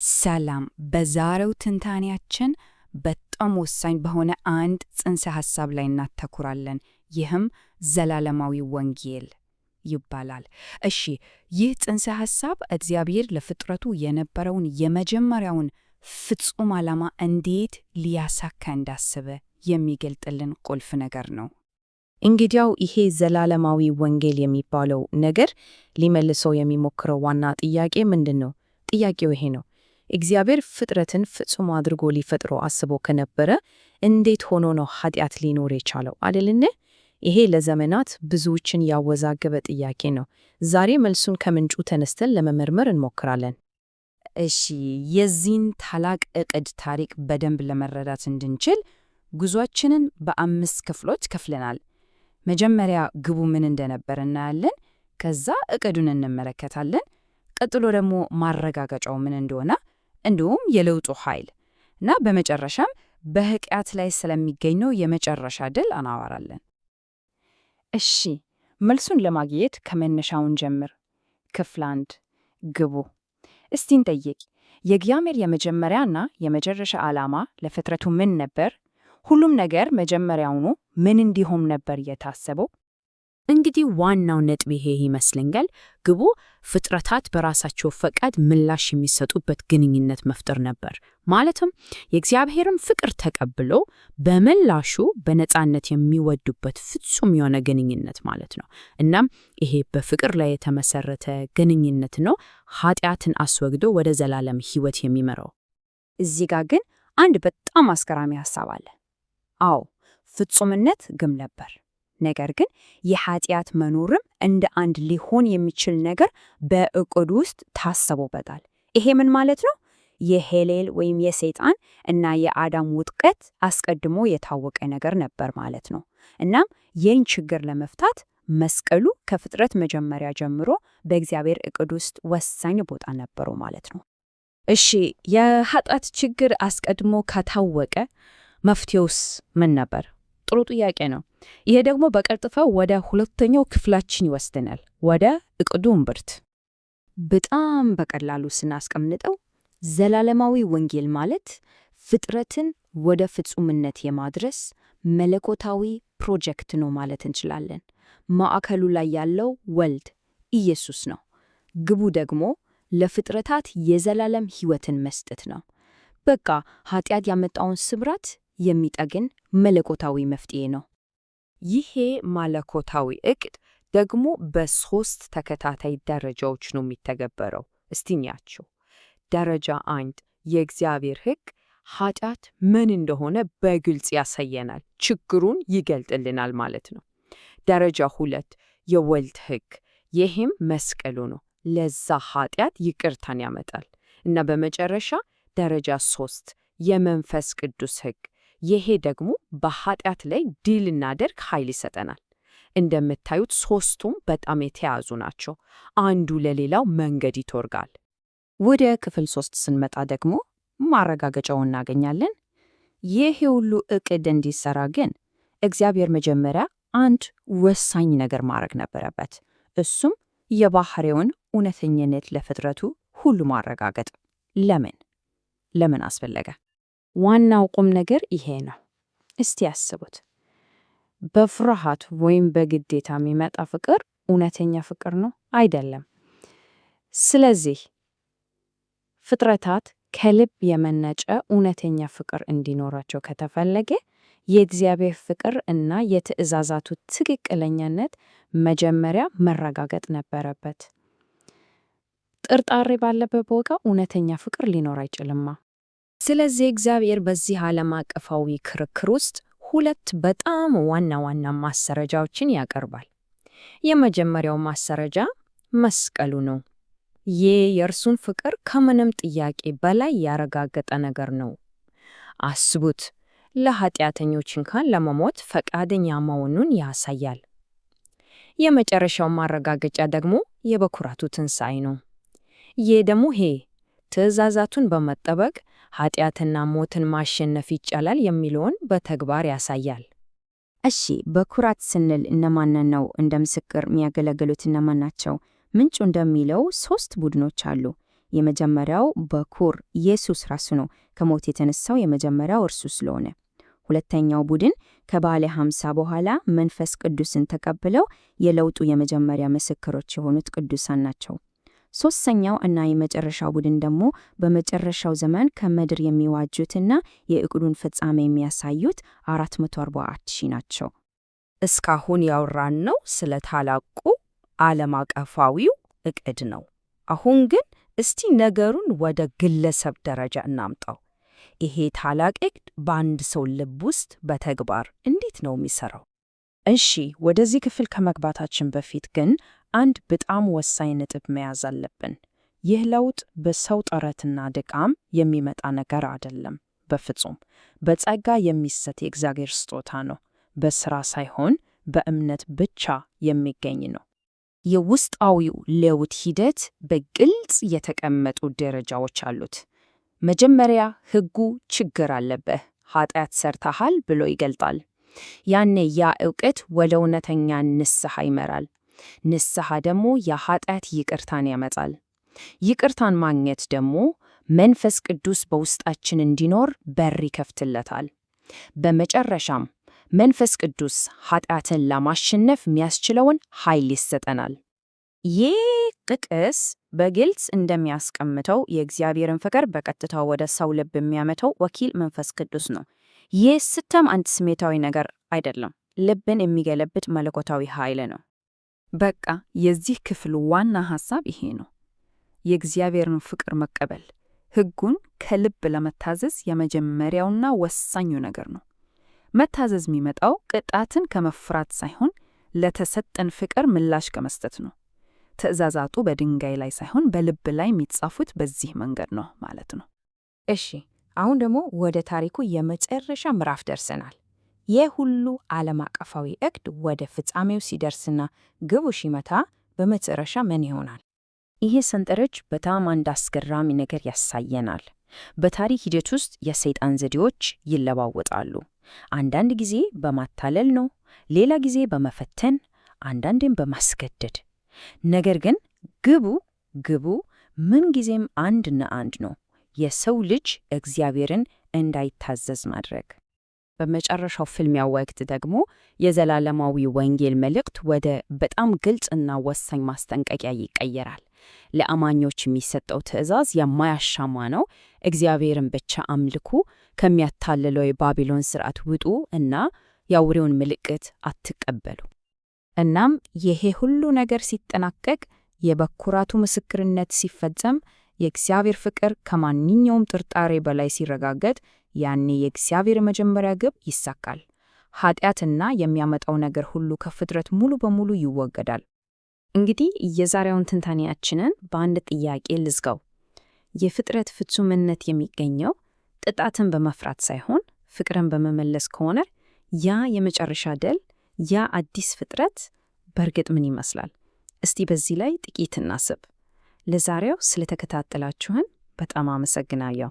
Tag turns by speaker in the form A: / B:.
A: ሰላም በዛሬው ትንታኔያችን በጣም ወሳኝ በሆነ አንድ ጽንሰ ሐሳብ ላይ እናተኩራለን። ይህም ዘላለማዊ ወንጌል ይባላል። እሺ፣ ይህ ጽንሰ ሐሳብ እግዚአብሔር ለፍጥረቱ የነበረውን የመጀመሪያውን ፍጹም ዓላማ እንዴት ሊያሳካ እንዳሰበ የሚገልጥልን ቁልፍ ነገር ነው።
B: እንግዲያው ይሄ ዘላለማዊ ወንጌል የሚባለው ነገር ሊመልሰው የሚሞክረው ዋና ጥያቄ ምንድን ነው? ጥያቄው ይሄ ነው። እግዚአብሔር ፍጥረትን ፍጹም አድርጎ ሊፈጥረው አስቦ ከነበረ እንዴት ሆኖ ነው ኃጢአት ሊኖር የቻለው አይደልን? ይሄ ለዘመናት ብዙዎችን ያወዛገበ ጥያቄ ነው። ዛሬ መልሱን ከምንጩ ተነስተን ለመመርመር እንሞክራለን።
A: እሺ፣ የዚህን ታላቅ ዕቅድ ታሪክ በደንብ ለመረዳት እንድንችል ጉዟችንን በ5 ክፍሎች ከፍለናል። መጀመሪያ ግቡ ምን እንደነበር እናያለን። ከዛ ዕቅዱን እንመለከታለን። ቀጥሎ ደግሞ ማረጋገጫው ምን እንደሆነ እንዲሁም የለውጡ ኃይል እና በመጨረሻም በሕጢአት ላይ ስለሚገኘው የመጨረሻ ድል እናወራለን።
B: እሺ፣ መልሱን ለማግኘት ከመነሻውን ጀምር። ክፍል 1 ግቡ። እስቲ እንጠይቅ፣ የእግዚአብሔር የመጀመሪያና የመጨረሻ ዓላማ ለፍጥረቱ ምን ነበር? ሁሉም ነገር መጀመሪያውኑ ምን እንዲሆን ነበር የታሰበው?
C: እንግዲህ ዋናው ነጥብ ይሄ ይመስለኛል። ግቡ ፍጥረታት በራሳቸው ፈቃድ ምላሽ የሚሰጡበት ግንኙነት መፍጠር ነበር። ማለትም የእግዚአብሔርን ፍቅር ተቀብሎ በምላሹ በነፃነት የሚወዱበት ፍጹም የሆነ ግንኙነት ማለት ነው። እናም ይሄ በፍቅር ላይ የተመሰረተ ግንኙነት ነው ኃጢአትን አስወግዶ ወደ ዘላለም ሕይወት የሚመራው።
B: እዚህ ጋር ግን አንድ በጣም አስገራሚ ሐሳብ አለ። አዎ ፍጹምነት ግብ ነበር። ነገር ግን የኃጢአት መኖርም እንደ አንድ ሊሆን የሚችል ነገር በዕቅዱ ውስጥ ታስቦበታል። ይሄ ምን ማለት ነው? የሄሌል ወይም የሰይጣን እና የአዳም ውድቀት አስቀድሞ የታወቀ ነገር ነበር ማለት ነው። እናም ይህን ችግር ለመፍታት መስቀሉ ከፍጥረት መጀመሪያ ጀምሮ በእግዚአብሔር ዕቅድ ውስጥ ወሳኝ ቦታ ነበረው ማለት ነው።
C: እሺ፣ የኃጢአት ችግር አስቀድሞ ከታወቀ መፍትሄውስ ምን ነበር? ጥሩ ጥያቄ ነው። ይሄ ደግሞ በቀጥታ ወደ ሁለተኛው ክፍላችን ይወስደናል፣ ወደ ዕቅዱ እምብርት።
B: በጣም በቀላሉ ስናስቀምጠው ዘላለማዊ ወንጌል ማለት ፍጥረትን ወደ ፍጹምነት የማድረስ መለኮታዊ ፕሮጀክት ነው ማለት እንችላለን። ማዕከሉ ላይ ያለው ወልድ ኢየሱስ ነው። ግቡ ደግሞ ለፍጥረታት የዘላለም ሕይወትን መስጠት ነው። በቃ ኃጢአት ያመጣውን ስብራት የሚጠግን መለኮታዊ መፍትሄ ነው።
A: ይሄ መለኮታዊ ዕቅድ ደግሞ በ3 ተከታታይ ደረጃዎች ነው የሚተገበረው። እስቲ እንያቸው። ደረጃ 1 የእግዚአብሔር ሕግ ኃጢአት ምን እንደሆነ በግልጽ ያሳየናል፣ ችግሩን ይገልጥልናል ማለት ነው። ደረጃ 2 የወልድ ሕግ፣ ይህም መስቀሉ ነው፣ ለዛ ኃጢአት ይቅርታን ያመጣል። እና በመጨረሻ ደረጃ 3 የመንፈስ ቅዱስ ሕግ፣ ይሄ ደግሞ በኃጢአት ላይ ድል እናደርግ ኃይል ይሰጠናል። እንደምታዩት 3ቱም በጣም የተያዙ ናቸው። አንዱ ለሌላው መንገድ ይተርጋል።
B: ወደ ክፍል 3 ስንመጣ ደግሞ ማረጋገጫውን እናገኛለን። ይህ ሁሉ ዕቅድ እንዲሰራ ግን እግዚአብሔር መጀመሪያ አንድ ወሳኝ ነገር ማድረግ ነበረበት። እሱም የባህሪውን እውነተኝነት ለፍጥረቱ ሁሉ ማረጋገጥ። ለምን አስፈለገ? ዋናው ቁም ነገር ይሄ ነው። እስቲ ያስቡት። በፍርሃት ወይም በግዴታ የሚመጣ ፍቅር እውነተኛ ፍቅር ነው አይደለም። ስለዚህ ፍጥረታት ከልብ የመነጨ እውነተኛ ፍቅር እንዲኖራቸው ከተፈለገ የእግዚአብሔር ፍቅር እና የትእዛዛቱ ትክክለኛነት መጀመሪያ መረጋገጥ ነበረበት። ጥርጣሬ ባለበት ቦታ እውነተኛ ፍቅር ሊኖር አይችልማ።
C: ስለዚህ እግዚአብሔር በዚህ ዓለም አቀፋዊ ክርክር ውስጥ 2 በጣም ዋና ዋና ማሰረጃዎችን ያቀርባል። የመጀመሪያው ማሰረጃ መስቀሉ ነው። ይህ የእርሱን ፍቅር ከምንም ጥያቄ በላይ ያረጋገጠ ነገር ነው። አስቡት፣ ለኃጢአተኞች እንኳን ለመሞት ፈቃደኛ መሆኑን ያሳያል። የመጨረሻው ማረጋገጫ ደግሞ የበኩራቱ ትንሣኤ ነው። ይህ ደግሞ ትእዛዛቱን በመጠበቅ ኃጢአትና ሞትን ማሸነፍ ይቻላል የሚለውን በተግባር ያሳያል።
B: እሺ፣ በኩራት ስንል እነማንን ነው እንደ ምስክር የሚያገለግሉት? እነማን ናቸው? ምንጩ እንደሚለው 3 ቡድኖች አሉ። የመጀመሪያው በኩር ኢየሱስ ራሱ ነው፣ ከሞት የተነሳው የመጀመሪያው እርሱ ስለሆነ። ሁለተኛው ቡድን ከባለ 50 በኋላ መንፈስ ቅዱስን ተቀብለው የለውጡ የመጀመሪያ ምስክሮች የሆኑት ቅዱሳን ናቸው። ሶስተኛው እና የመጨረሻው ቡድን ደግሞ በመጨረሻው ዘመን ከምድር የሚዋጁትና የዕቅዱን ፍጻሜ የሚያሳዩት 444,000 ናቸው።
A: እስካሁን ያወራነው ስለ ታላቁ ዓለም አቀፋዊው ዕቅድ ነው። አሁን ግን እስቲ ነገሩን ወደ ግለሰብ ደረጃ እናምጣው። ይሄ ታላቅ ዕቅድ በአንድ ሰው ልብ ውስጥ በተግባር እንዴት ነው የሚሰራው?
C: እሺ፣ ወደዚህ ክፍል ከመግባታችን በፊት ግን አንድ በጣም ወሳኝ ነጥብ መያዝ አለብን። ይህ ለውጥ በሰው ጥረትና ድካም የሚመጣ ነገር አይደለም። በፍጹም በጸጋ የሚሰጥ የእግዚአብሔር ስጦታ ነው። በሥራ ሳይሆን በእምነት ብቻ የሚገኝ ነው።
A: የውስጣዊው ለውጥ ሂደት በግልጽ የተቀመጡ ደረጃዎች አሉት። መጀመሪያ ሕጉ ችግር አለብህ፣ ኃጢአት ሰርተሃል ብሎ ይገልጣል። ያኔ ያ ዕውቀት ወደ እውነተኛ ንስሐ ይመራል። ንስሐ ደግሞ የኃጢአት ይቅርታን ያመጣል። ይቅርታን ማግኘት ደግሞ መንፈስ ቅዱስ በውስጣችን እንዲኖር በር ይከፍትለታል። በመጨረሻም መንፈስ ቅዱስ ኃጢአትን ለማሸነፍ የሚያስችለውን ኃይል ይሰጠናል።
B: ይህ ጥቅስ በግልጽ እንደሚያስቀምጠው የእግዚአብሔርን ፍቅር በቀጥታ ወደ ሰው ልብ የሚያመጣው ወኪል መንፈስ ቅዱስ ነው። ይህ ስተም አንድ ስሜታዊ ነገር አይደለም፣ ልብን የሚገለብጥ መለኮታዊ ኃይል ነው።
C: በቃ የዚህ ክፍል ዋና ሐሳብ ይሄ ነው። የእግዚአብሔርን ፍቅር መቀበል ሕጉን ከልብ ለመታዘዝ የመጀመሪያውና ወሳኙ ነገር ነው። መታዘዝ የሚመጣው ቅጣትን ከመፍራት ሳይሆን ለተሰጠን ፍቅር ምላሽ ከመስጠት ነው። ትእዛዛቱ በድንጋይ ላይ ሳይሆን በልብ ላይ የሚጻፉት በዚህ መንገድ ነው ማለት ነው።
A: እሺ፣ አሁን ደግሞ ወደ ታሪኩ የመጨረሻ ምዕራፍ ደርሰናል። ይህ ሁሉ ዓለም አቀፋዊ ዕቅድ ወደ ፍጻሜው ሲደርስና ግቡ ሲመታ በመጨረሻ ምን ይሆናል? ይሄ ሰንጠረዥ በጣም አንድ አስገራሚ ነገር ያሳየናል። በታሪክ ሂደት ውስጥ የሰይጣን ዘዴዎች ይለዋወጣሉ። አንዳንድ ጊዜ በማታለል ነው፣ ሌላ ጊዜ በመፈተን፣ አንዳንዴም በማስገደድ። ነገር ግን ግቡ ምንጊዜም አንድና አንድ ነው፤ የሰው ልጅ እግዚአብሔርን እንዳይታዘዝ ማድረግ። በመጨረሻው ፍልሚያ ወቅት ደግሞ የዘላለማዊ ወንጌል መልእክት ወደ በጣም ግልጽና ወሳኝ ማስጠንቀቂያ ይቀየራል። ለአማኞች የሚሰጠው ትእዛዝ የማያሻማ ነው። እግዚአብሔርን ብቻ አምልኩ፣ ከሚያታልለው የባቢሎን ሥርዓት ውጡ እና የአውሬውን ምልክት አትቀበሉ።
B: እናም ይሄ ሁሉ ነገር ሲጠናቀቅ፣ የበኩራቱ ምስክርነት ሲፈጸም፣ የእግዚአብሔር ፍቅር ከማንኛውም ጥርጣሬ በላይ ሲረጋገጥ፣ ያኔ የእግዚአብሔር መጀመሪያ ግብ ይሳካል። ኃጢአትና የሚያመጣው ነገር ሁሉ ከፍጥረት ሙሉ በሙሉ ይወገዳል። እንግዲህ የዛሬውን ትንታኔያችንን በአንድ ጥያቄ ልዝጋው። የፍጥረት ፍጹምነት የሚገኘው ቅጣትን በመፍራት ሳይሆን ፍቅርን በመመለስ ከሆነ ያ የመጨረሻ ድል፣ ያ አዲስ ፍጥረት በእርግጥ ምን ይመስላል? እስቲ በዚህ ላይ ጥቂት እናስብ። ለዛሬው ስለተከታተላችሁን በጣም አመሰግናለሁ።